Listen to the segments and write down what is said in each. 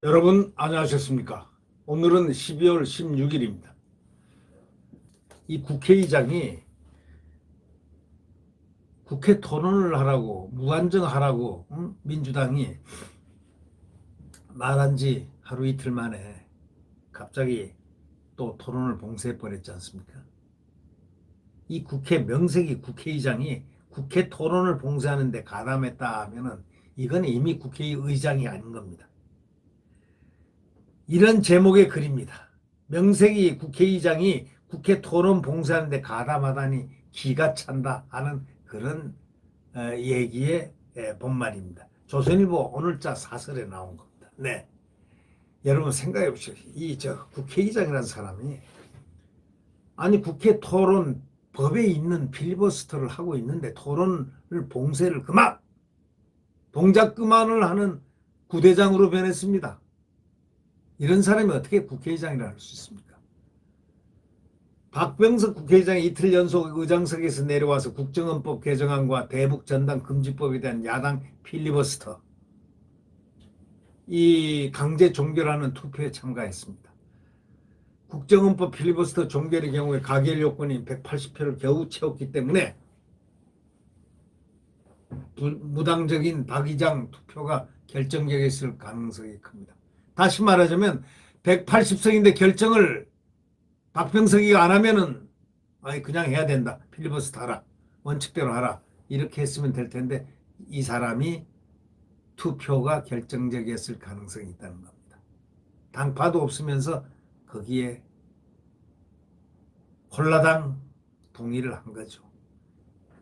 여러분 안녕하셨습니까? 오늘은 12월 16일입니다. 이 국회의장이 국회 토론을 하라고 무한정하라고 민주당이 말한 지 하루 이틀 만에 갑자기 또 토론을 봉쇄해버렸지 않습니까? 이 명색이 국회의장이 국회 토론을 봉쇄하는데 가담했다 하면은 이건 이미 국회의장이 아닌 겁니다. 이런 제목의 글입니다. 명색이 국회의장이 국회 토론 봉쇄하는데 가담하다니 기가 찬다 하는 그런 얘기의 본말입니다. 조선일보 오늘자 사설에 나온 겁니다. 네, 여러분 생각해 보시오. 국회의장이라는 사람이 아니 국회 토론 법에 있는 필리버스터를 하고 있는데 토론을 봉쇄를 그만 동작 그만을 하는 구대장으로 변했습니다. 이런 사람이 어떻게 국회의장이라 할 수 있습니까? 박병석 국회의장이 이틀 연속 의장석에서 내려와서 국정원법 개정안과 대북전단 금지법에 대한 야당 필리버스터, 이 강제 종결하는 투표에 참가했습니다. 국정원법 필리버스터 종결의 경우에 가결 요건인 180표를 겨우 채웠기 때문에 무당적인 박 의장 투표가 결정적이 있을 가능성이 큽니다. 다시 말하자면 180석인데 결정을 박병석이가 안 하면은 그냥 해야 된다. 필리버스터 하라. 원칙대로 하라. 이렇게 했으면 될 텐데 이 사람이 투표가 결정적이었을 가능성이 있다는 겁니다. 당파도 없으면서 거기에 홀라당 동의를 한 거죠.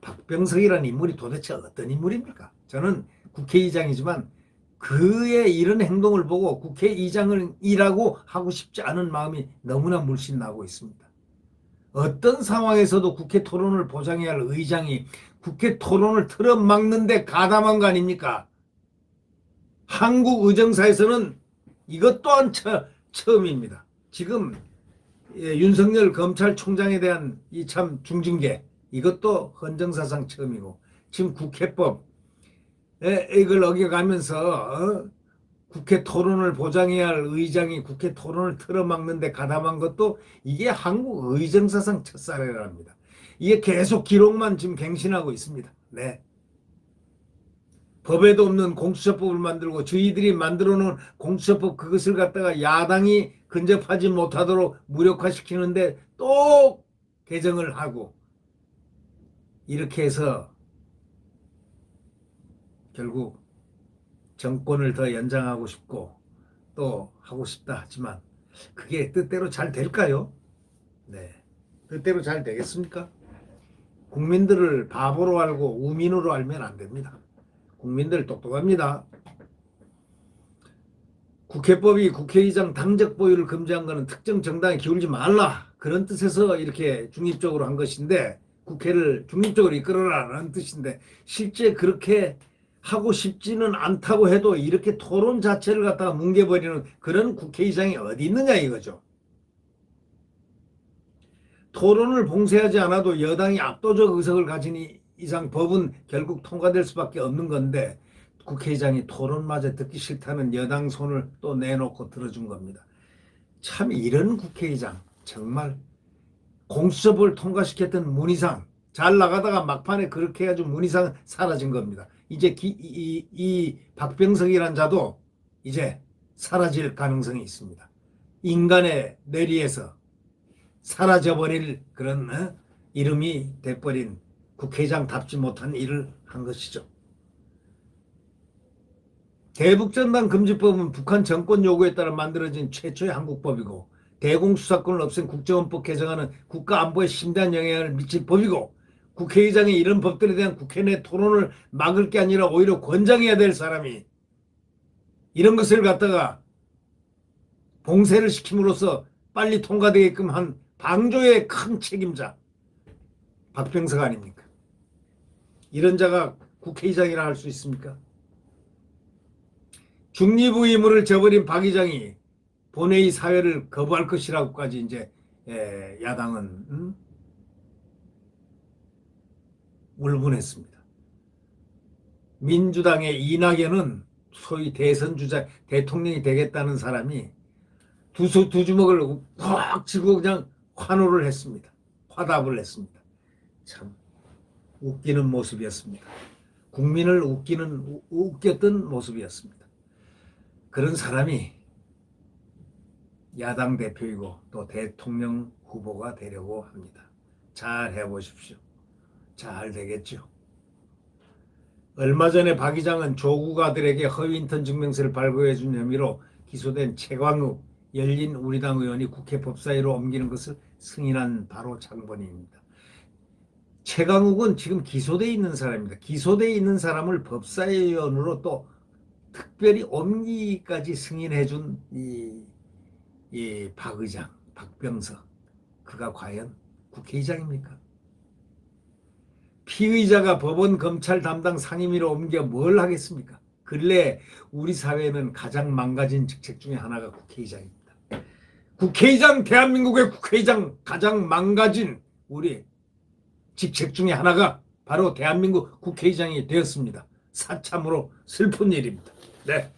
박병석이라는 인물이 도대체 어떤 인물입니까? 저는 국회의장이지만 그의 이런 행동을 보고 국회의장이라고 하고 싶지 않은 마음이 너무나 물씬 나고 있습니다. 어떤 상황에서도 국회 토론을 보장해야 할 의장이 국회 토론을 틀어막는데 가담한 거 아닙니까? 한국 의정사에서는 이것 또한 처음입니다. 지금 윤석열 검찰총장에 대한 이 참 중징계, 이것도 헌정사상 처음이고, 지금 국회법 이걸 어겨가면서 국회 토론을 보장해야 할 의장이 국회 토론을 틀어막는데 가담한 것도 이게 한국 의정사상 첫 사례랍니다. 이게 계속 기록만 지금 갱신하고 있습니다. 네. 법에도 없는 공수처법을 만들고 저희들이 만들어 놓은 공수처법 그것을 갖다가 야당이 근접하지 못하도록 무력화시키는데 또 개정을 하고 이렇게 해서 결국 정권을 더 연장하고 싶고 또 하고 싶다 하지만 그게 뜻대로 잘 될까요? 네, 뜻대로 잘 되겠습니까? 국민들을 바보로 알고 우민으로 알면 안 됩니다. 국민들 똑똑합니다. 국회법이 국회의장 당적 보유를 금지한 것은 특정 정당에 기울지 말라 그런 뜻에서 이렇게 중립적으로 한 것인데 국회를 중립적으로 이끌어라는 뜻인데 실제 그렇게 하고 싶지는 않다고 해도 이렇게 토론 자체를 갖다가 뭉개버리는 그런 국회의장이 어디 있느냐 이거죠. 토론을 봉쇄하지 않아도 여당이 압도적 의석을 가진 이상 법은 결국 통과될 수밖에 없는 건데 국회의장이 토론마저 듣기 싫다는 여당 손을 또 내놓고 들어준 겁니다. 참 이런 국회의장 정말 공수처법을 통과시켰던 문희상 잘 나가다가 막판에 그렇게 해가지고 문희상 사라진 겁니다. 이제 이 박병석이란 자도 이제 사라질 가능성이 있습니다. 인간의 뇌리에서 사라져버릴 그런 이름이 돼버린 국회의장답지 못한 일을 한 것이죠. 대북전단 금지법은 북한 정권 요구에 따라 만들어진 최초의 한국법이고 대공수사권을 없앤 국정원법 개정안은 국가안보에 심대한 영향을 미칠 법이고 국회의장이 이런 법들에 대한 국회 내 토론을 막을 게 아니라 오히려 권장해야 될 사람이 이런 것을 갖다가 봉쇄를 시킴으로써 빨리 통과되게끔 한 방조의 큰 책임자 박병석 아닙니까? 이런 자가 국회의장이라 할 수 있습니까? 중립 의무를 저버린 박 의장이 본회의 사회를 거부할 것이라고까지 이제 야당은 울분했습니다. 민주당의 이낙연은 소위 대선 주자 대통령이 되겠다는 사람이 두 주먹을 확 쥐고 그냥 환호를 했습니다. 화답을 했습니다. 참 웃기는 모습이었습니다. 국민을 웃겼던 모습이었습니다. 그런 사람이 야당 대표이고 또 대통령 후보가 되려고 합니다. 잘 해보십시오. 잘 되겠죠. 얼마 전에 박 의장은 조국 아들에게 허위 인턴 증명서를 발급해준 혐의로 기소된 최광욱 열린우리당 의원이 국회 법사위로 옮기는 것을 승인한 바로 장본인입니다. 최광욱은 지금 기소되어 있는 사람입니다. 기소되어 있는 사람을 법사위원으로 또 특별히 옮기기까지 승인해준 이 박 의장, 박병석, 그가 과연 국회의장입니까? 피의자가 법원 검찰 담당 상임위로 옮겨 뭘 하겠습니까? 근래 우리 사회는 가장 망가진 직책 중에 하나가 국회의장입니다. 국회의장, 대한민국의 국회의장 가장 망가진 우리 직책 중에 하나가 바로 대한민국 국회의장이 되었습니다. 사참으로 슬픈 일입니다. 네.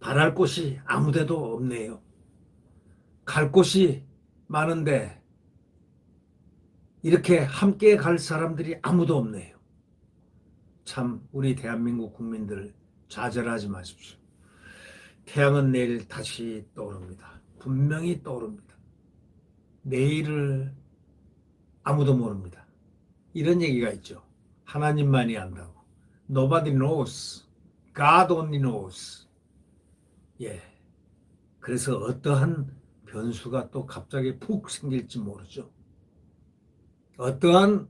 바랄 곳이 아무데도 없네요. 갈 곳이 많은데 이렇게 함께 갈 사람들이 아무도 없네요. 참 우리 대한민국 국민들 좌절하지 마십시오. 태양은 내일 다시 떠오릅니다. 분명히 떠오릅니다. 내일을 아무도 모릅니다. 이런 얘기가 있죠. 하나님만이 안다고. Nobody knows. God only knows. 예. 그래서 어떠한 변수가 또 갑자기 푹 생길지 모르죠. 어떠한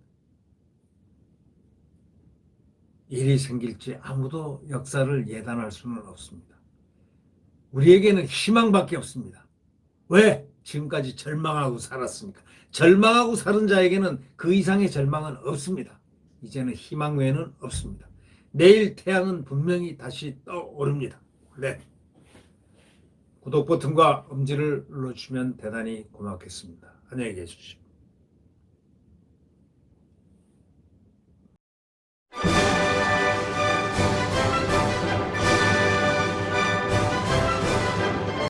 일이 생길지 아무도 역사를 예단할 수는 없습니다. 우리에게는 희망밖에 없습니다. 왜? 지금까지 절망하고 살았으니까. 절망하고 사는 자에게는 그 이상의 절망은 없습니다. 이제는 희망 외에는 없습니다. 내일 태양은 분명히 다시 떠오릅니다. 네. 구독 버튼과 엄지를 눌러주시면 대단히 고맙겠습니다. 안녕히 계십시오.